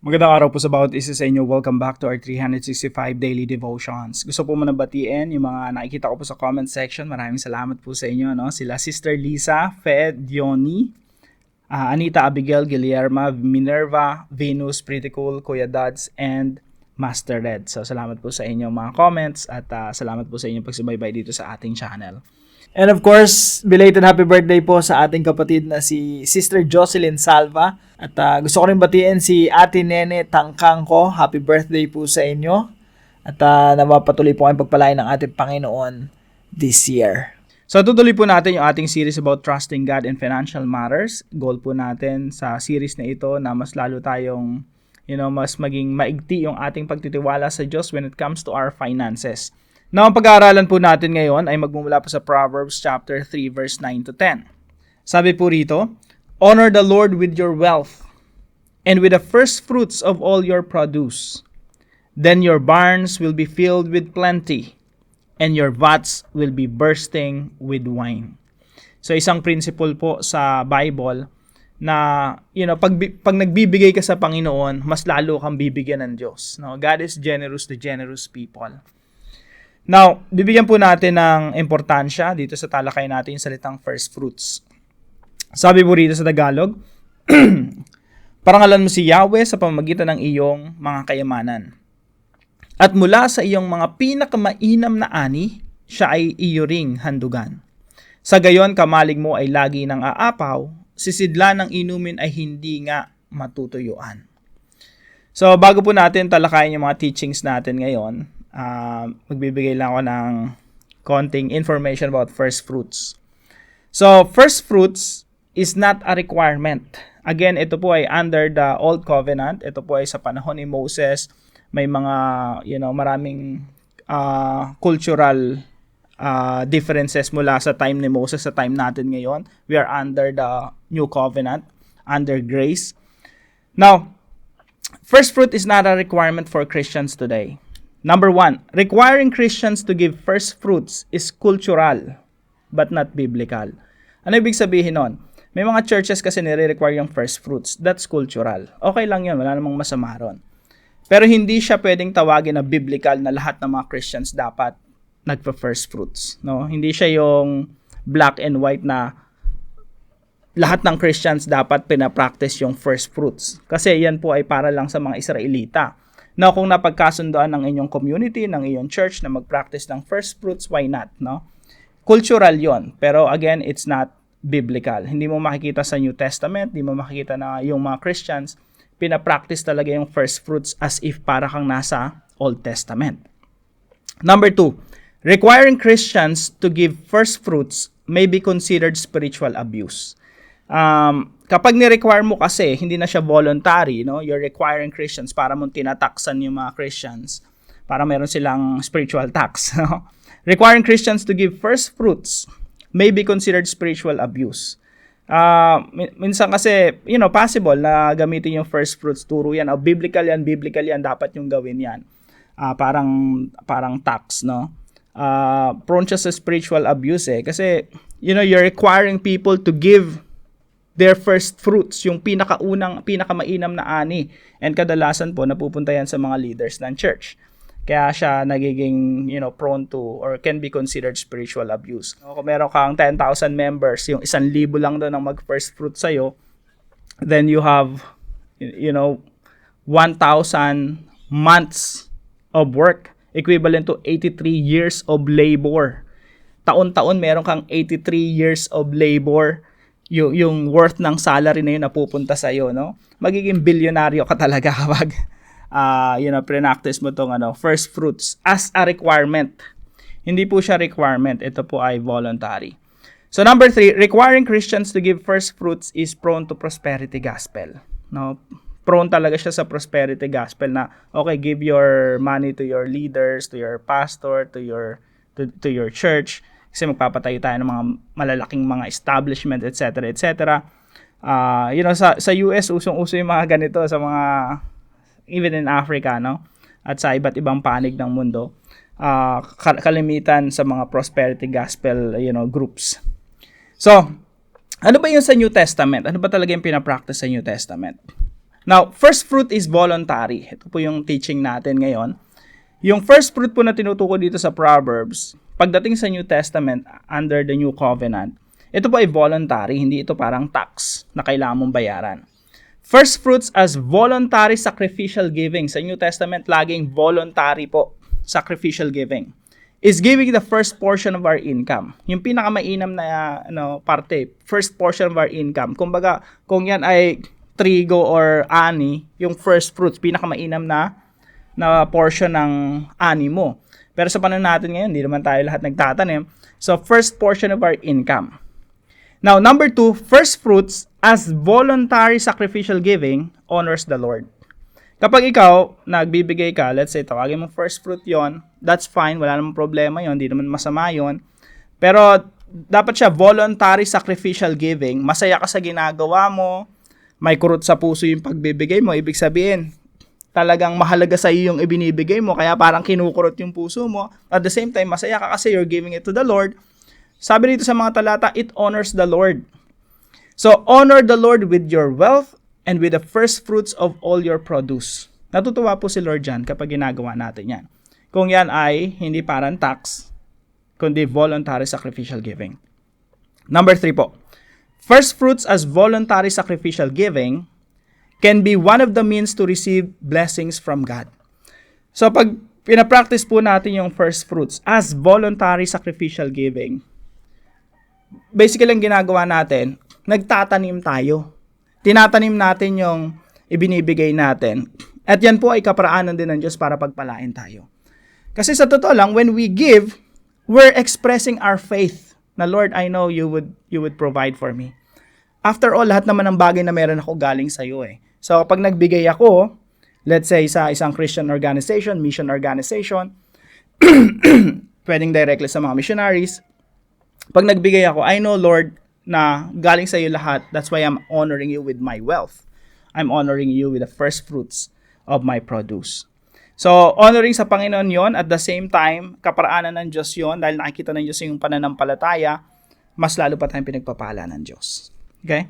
Magandang araw po sa bawat isa sa inyo. Welcome back to our 365 Daily Devotions. Gusto po muna batiin yung mga nakikita ko po sa comment section. Maraming salamat po sa inyo. No? Sila Sister Lisa, Fed, Diony, Anita, Abigail, Guillerma, Minerva, Venus, Pretty Cool, Kuya Dads, and Master Red. So salamat po sa inyong mga comments at salamat po sa inyong pagsubaybay dito sa ating channel. And of course, belated happy birthday po sa ating kapatid na si Sister Jocelyn Salva. At gusto ko rin batiin si Ate Nene Tangkang ko. Happy birthday po sa inyo. At napapatuloy po kayong pagpalain ng ating Panginoon this year. So tutuloy po natin yung ating series about trusting God in financial matters. Goal po natin sa series na ito na mas lalo tayong mas maging maigti yung ating pagtitiwala sa Diyos when it comes to our finances. Now, ang pag-aaralan po natin ngayon ay magmumula po sa Proverbs chapter 3 verse 9 to 10. Sabi po rito, "Honor the Lord with your wealth and with the first fruits of all your produce. Then your barns will be filled with plenty and your vats will be bursting with wine." So isang principle po sa Bible na pag nagbibigay ka sa Panginoon, mas lalo kang bibigyan ng Diyos. No? God is generous to generous people. Now, bibigyan po natin ng importansya dito sa talakay natin yung salitang first fruits. Sabi po rito sa Tagalog, "Parangalan mo si Yahweh sa pamamagitan ng iyong mga kayamanan. At mula sa iyong mga pinakamainam na ani, siya ay iyo ring handugan. Sa gayon, kamalig mo ay lagi ng aapaw, sisidla ng inumin ay hindi nga matutuyuan." So, bago po natin talakayin yung mga teachings natin ngayon, magbibigay lang ako ng konting information about first fruits. So, first fruits is not a requirement. Again, ito po ay under the Old Covenant. Ito po ay sa panahon ni Moses. May mga, maraming cultural differences mula sa time ni Moses sa time natin ngayon. We are under the New Covenant, under grace. Now, first fruit is not a requirement for Christians today. Number 1, requiring Christians to give first fruits is cultural but not biblical. Ano ibig sabihin nun? May mga churches kasi nire-require yung first fruits. That's cultural. Okay lang yun, wala namang masama ron. Pero hindi siya pwedeng tawagin na biblical na lahat ng mga Christians dapat nagpa-first fruits. No? Hindi siya yung black and white na lahat ng Christians dapat pinapractice yung first fruits. Kasi yan po ay para lang sa mga Israelita. Now, kung napagkasundoan ng inyong community, ng iyong church na mag-practice ng first fruits, why not? No? Cultural yon. Pero again, it's not biblical. Hindi mo makikita sa New Testament, hindi mo makikita na yung mga Christians, pinapractice talaga yung first fruits as if para kang nasa Old Testament. Number 2, requiring Christians to give first fruits may be considered spiritual abuse. Kapag ni-require mo kasi, hindi na siya voluntary, no? You're requiring Christians para mong tinataksan yung mga Christians para meron silang spiritual tax. No? Requiring Christians to give first fruits may be considered spiritual abuse. Minsan kasi, possible na gamitin yung first fruits, turo yan, biblical yan, dapat yung gawin yan. Parang tax, no? Prone siya sa spiritual abuse kasi, you're requiring people to give their first fruits, yung pinakamainam na ani. And kadalasan po, napupunta yan sa mga leaders ng church. Kaya siya nagiging, prone to or can be considered spiritual abuse. Kung meron kang 10,000 members, yung 1,000 lang doon ang mag-first fruit sa'yo, then you have, 1,000 months of work, equivalent to 83 years of labor. Taon-taon, meron kang 83 years of labor, yung worth ng salary na yun napupunta sa iyo, no? Magiging bilyonaryo ka talaga kapag practice mo tong first fruits as a requirement. Hindi po siya requirement, ito po ay voluntary. So number 3, requiring Christians to give first fruits is prone to prosperity gospel. No? Prone talaga siya sa prosperity gospel na okay, give your money to your leaders, to your pastor, to your church. Kasi magpapatayo tayo ng mga malalaking mga establishment, etc., etc. Sa US, usong-uso yung mga ganito sa mga, even in Africa, no? At sa iba't ibang panig ng mundo. Kalimitan sa mga prosperity gospel, groups. So, ano ba yung sa New Testament? Ano ba talaga yung pinapractice sa New Testament? Now, first fruit is voluntary. Ito po yung teaching natin ngayon. Yung first fruit po na tinutukoy dito sa Proverbs, pagdating sa New Testament, under the New Covenant, ito po ay voluntary, hindi ito parang tax na kailangan mong bayaran. First fruits as voluntary sacrificial giving. Sa New Testament, laging voluntary po, sacrificial giving. Is giving the first portion of our income. Yung pinakamainam na parte, first portion of our income. Kumbaga, kung yan ay trigo or ani, yung first fruits, pinakamainam na portion ng ani mo. Pero sa panahon natin ngayon, hindi naman tayo lahat nagtatanim. So, first portion of our income. Now, number 2, first fruits as voluntary sacrificial giving honors the Lord. Kapag ikaw, nagbibigay ka, let's say, tawagin mo first fruit yon, that's fine, wala namang problema yon, hindi naman masama yon. Pero, dapat siya voluntary sacrificial giving. Masaya ka sa ginagawa mo, may kurot sa puso yung pagbibigay mo, ibig sabihin, talagang mahalaga sa iyo yung ibinibigay mo, kaya parang kinukurot yung puso mo. At the same time, masaya ka kasi you're giving it to the Lord. Sabi dito sa mga talata, it honors the Lord. So, honor the Lord with your wealth and with the first fruits of all your produce. Natutuwa po si Lord dyan kapag ginagawa natin yan. Kung yan ay hindi parang tax, kundi voluntary sacrificial giving. Number 3 po. First fruits as voluntary sacrificial giving can be one of the means to receive blessings from God. So, pag pinapractice po natin yung first fruits as voluntary sacrificial giving, basically ang ginagawa natin, nagtatanim tayo. Tinatanim natin yung ibinibigay natin. At yan po ay kaparaanan din ng Diyos para pagpalain tayo. Kasi sa totoo lang, when we give, we're expressing our faith na, Lord, I know you would provide for me. After all, lahat naman ng bagay na meron ako galing sa iyo eh. So, kapag nagbigay ako, let's say sa isang Christian organization, mission organization, pwedeng directly sa mga missionaries, pag nagbigay ako, I know, Lord, na galing sa iyo lahat. That's why I'm honoring you with my wealth. I'm honoring you with the first fruits of my produce. So, honoring sa Panginoon yon, at the same time, kaparaanan ng Diyos yon, dahil nakikita ng Diyos yung pananampalataya, mas lalo pa tayong pinagpapala ng Diyos. Okay?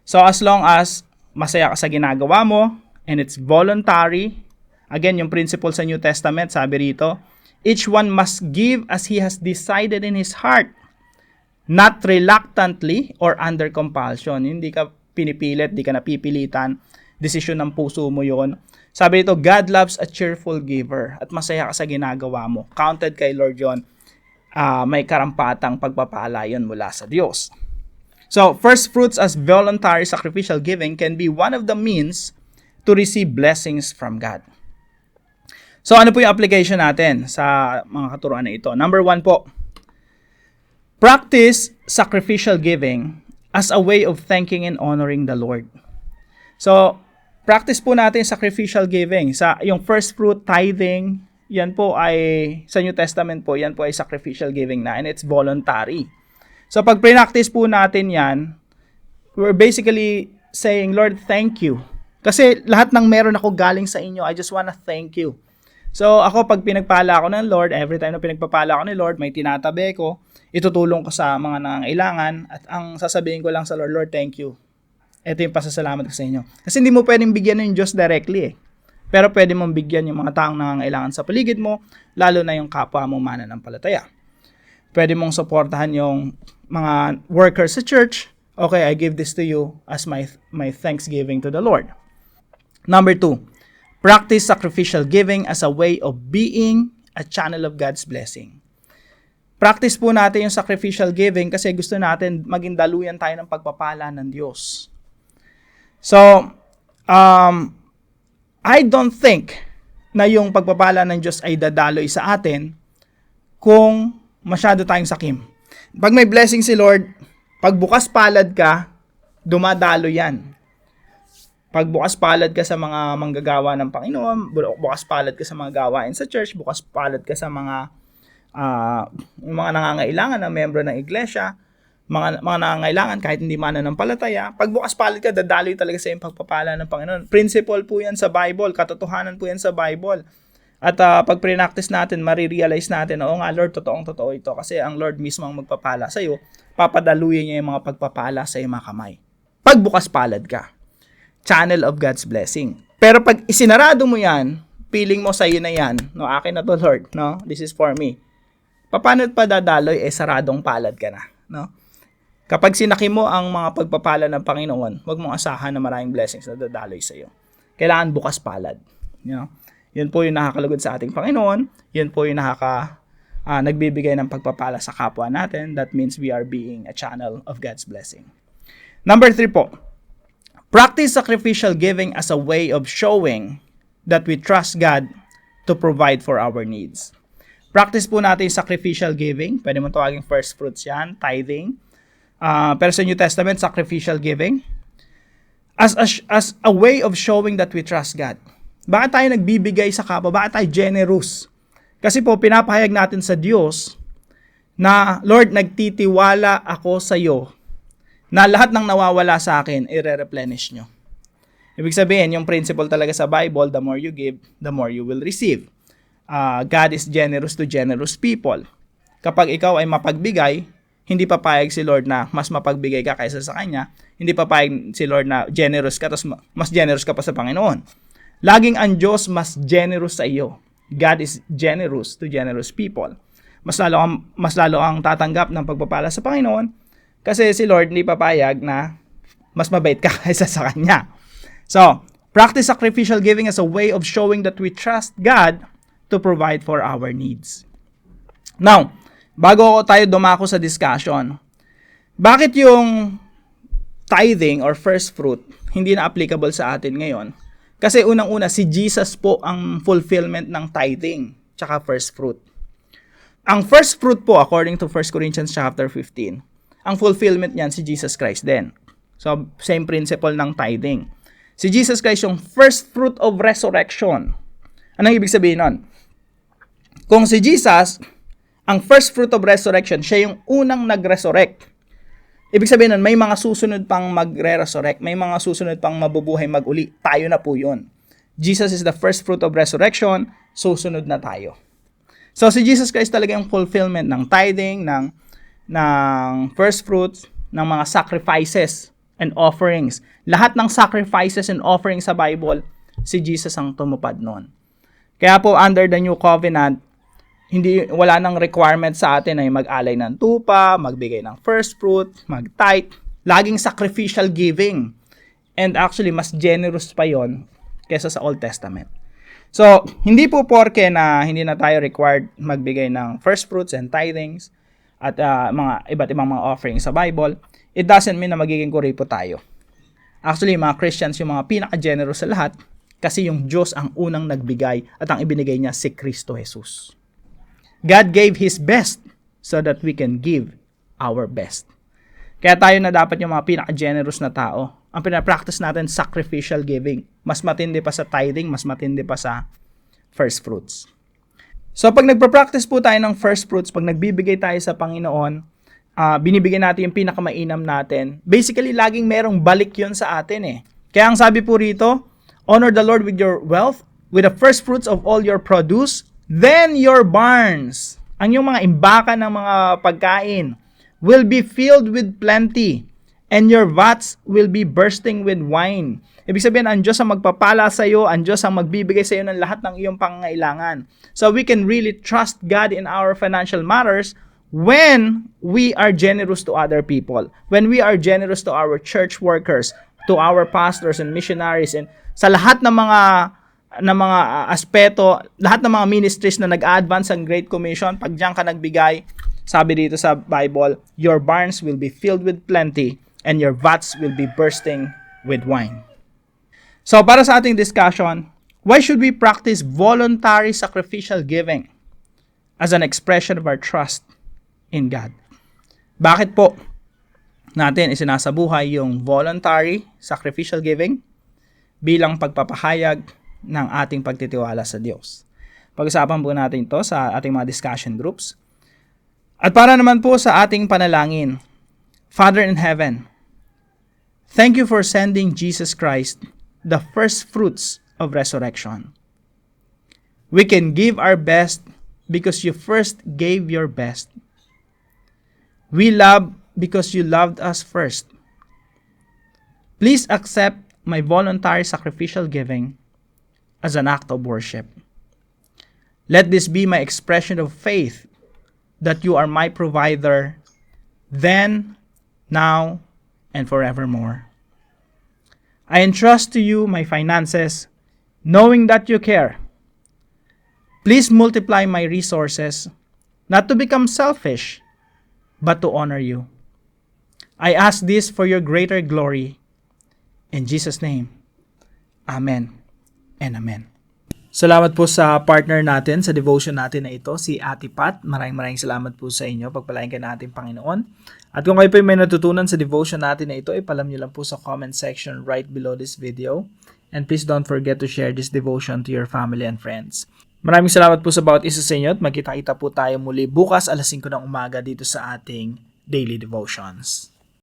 So, as long as masaya ka sa ginagawa mo, and it's voluntary, again, yung principle sa New Testament, sabi rito, each one must give as he has decided in his heart, not reluctantly or under compulsion. Hindi ka pinipilit, hindi ka napipilitan. Desisyon ng puso mo yon. Sabi dito, God loves a cheerful giver at masaya ka sa ginagawa mo. Counted kay Lord yon. May karampatang pagpapala yon mula sa Diyos. So, first fruits as voluntary sacrificial giving can be one of the means to receive blessings from God. So, ano po yung application natin sa mga katuruan na ito? Number 1 po, practice sacrificial giving as a way of thanking and honoring the Lord. So, practice po natin sacrificial giving. Yung first fruit tithing, yan po ay, sa New Testament po, yan po ay sacrificial giving na, and it's voluntary. So, pag practice po natin yan, we're basically saying, Lord, thank you. Kasi lahat ng meron ako galing sa inyo, I just wanna thank you. So, ako, pag pinagpala ako ng Lord, every time na pinagpapala ako ni Lord, may tinatabi ko, itutulong ko sa mga nangangailangan, at ang sasabihin ko lang sa Lord, Lord, thank you. Ito yung pasasalamat ko sa inyo. Kasi hindi mo pwedeng bigyan ng Diyos directly eh. Pero pwede mong bigyan yung mga taong nangangailangan sa paligid mo, lalo na yung kapwa mo mananampalataya. Pwede mong suportahan yung mga workers sa church. Okay, I give this to you as my thanksgiving to the Lord. Number 2, practice sacrificial giving as a way of being a channel of God's blessing. Practice po natin yung sacrificial giving kasi gusto natin maging daluyan tayo ng pagpapala ng Diyos. So, I don't think na yung pagpapala ng Diyos ay dadaloy sa atin kung masyado tayong sakim. Pag may blessing si Lord, pag bukas palad ka, dumadalo yan. Pag bukas palad ka sa mga manggagawa ng Panginoon, bukas palad ka sa mga gawain sa church, bukas palad ka sa mga nangangailangan na membro ng iglesia, mga nangangailangan kahit hindi mananampalataya, pag bukas palad ka, dadaloy talaga sa iyong pagpapala ng Panginoon. Principle po yan sa Bible, katotohanan po yan sa Bible. At pag pre-practice natin, marirealize natin, oo nga Lord, totoong-totoo ito. Kasi ang Lord mismo ang magpapala sa iyo, papadaluyin niya yung mga pagpapala sa iyong mga kamay. Pag bukas palad ka. channel of God's blessing. Pero pag isinarado mo yan, feeling mo sa'yo na yan, no, akin na to Lord, no, this is for me. Paano pa dadaloy, saradong palad ka na, no? Kapag sinaki mo ang mga pagpapala ng Panginoon, huwag mong asahan na maraming blessings na dadaloy sa'yo. Kailangan bukas palad. You know? Yun po yung nakakalugod sa ating Panginoon. Yun po yung nagbibigay ng pagpapala sa kapwa natin. That means we are being a channel of God's blessing. Number 3 po. Practice sacrificial giving as a way of showing that we trust God to provide for our needs. Practice po natin sacrificial giving. Pwede mo tawagin first fruits yan, tithing. Pero sa New Testament, sacrificial giving. As a way of showing that we trust God. Bakit tayo nagbibigay sa kapwa? Bakit tayo generous? Kasi po, pinapahayag natin sa Diyos na, Lord, nagtitiwala ako sa iyo na lahat ng nawawala sa akin, i-replenish nyo. Ibig sabihin, yung principle talaga sa Bible, the more you give, the more you will receive. God is generous to generous people. Kapag ikaw ay mapagbigay, hindi papayag si Lord na mas mapagbigay ka kaysa sa Kanya. Hindi papayag si Lord na generous ka, tapos mas generous ka pa sa Panginoon. Laging ang Diyos mas generous sa iyo. God is generous to generous people. Mas lalo ang tatanggap ng pagpapala sa Panginoon kasi si Lord hindi papayag na mas mabait ka kaysa sa Kanya. So, practice sacrificial giving as a way of showing that we trust God to provide for our needs. Now, bago tayo dumako sa discussion, bakit yung tithing or first fruit hindi na applicable sa atin ngayon? Kasi unang-una, si Jesus po ang fulfillment ng tithing tsaka first fruit. Ang first fruit po, according to 1 Corinthians chapter 15, ang fulfillment niyan si Jesus Christ din. So, same principle ng tithing. Si Jesus Christ yung first fruit of resurrection. Anong ibig sabihin nun? Kung si Jesus, ang first fruit of resurrection, siya yung unang nag-resurrect. Ibig sabihin nun, may mga susunod pang magre-resurrect, may mga susunod pang mabubuhay mag-uli. Tayo na po yun. Jesus is the first fruit of resurrection, susunod na tayo. So, si Jesus Christ talaga yung fulfillment ng tithing, ng first fruits, ng mga sacrifices and offerings. Lahat ng sacrifices and offerings sa Bible, si Jesus ang tumupad noon. Kaya po, under the New Covenant, wala nang requirement sa atin ay mag-alay ng tupa, magbigay ng first fruit, mag-tithe, laging sacrificial giving. And actually, mas generous pa yon kesa sa Old Testament. So, hindi po porke na hindi na tayo required magbigay ng first fruits and tithings at mga iba't ibang mga offerings sa Bible, it doesn't mean na magiging kuripo tayo. Actually, mga Christians, yung mga pinaka-generous sa lahat, kasi yung Diyos ang unang nagbigay at ang ibinigay niya si Kristo Jesus. God gave His best so that we can give our best. Kaya tayo na dapat yung mga pinaka-generous na tao. Ang pinapractice natin, sacrificial giving. Mas matindi pa sa tithing, mas matindi pa sa first fruits. So pag nagpa-practice po tayo ng first fruits, pag nagbibigay tayo sa Panginoon, binibigyan natin yung pinakamainam natin. Basically, laging merong balik yun sa atin eh. Kaya ang sabi po rito, honor the Lord with your wealth, with the first fruits of all your produce, then your barns, ang yung mga imbakan ng mga pagkain, will be filled with plenty, and your vats will be bursting with wine. Ibig sabihin, ang Diyos ang magpapala sa iyo, ang Diyos ang magbibigay sa iyo ng lahat ng iyong pangangailangan. So we can really trust God in our financial matters when we are generous to other people, when we are generous to our church workers, to our pastors and missionaries, and sa lahat ng mga aspeto, lahat ng mga ministries na nag-advance ang Great Commission, pag diyan ka nagbigay, sabi dito sa Bible, your barns will be filled with plenty and your vats will be bursting with wine. So, para sa ating discussion, why should we practice voluntary sacrificial giving as an expression of our trust in God? Bakit po natin isinasabuhay yung voluntary sacrificial giving bilang pagpapahayag ng ating pagtitiwala sa Diyos? Pag-usapan po natin ito sa ating mga discussion groups. At para naman po sa ating panalangin, Father in heaven, thank you for sending Jesus Christ, the first fruits of resurrection. We can give our best because you first gave your best. We love because you loved us first. Please accept my voluntary sacrificial giving as an act of worship. Let this be my expression of faith that you are my provider then, now, and forevermore. I entrust to you my finances, knowing that you care. Please multiply my resources, not to become selfish, but to honor you. I ask this for your greater glory. In Jesus' name, Amen and Amen. Salamat po sa partner natin sa devotion natin na ito, si Ate Pat. Maraming salamat po sa inyo. Pagpalain ka natin, Panginoon. At kung kayo po may natutunan sa devotion natin na ito, ipalam nyo lang po sa comment section right below this video. And please don't forget to share this devotion to your family and friends. Maraming salamat po sa bawat isa sa inyo at magkita-kita po tayo muli bukas alas 5 ng umaga dito sa ating Daily Devotions.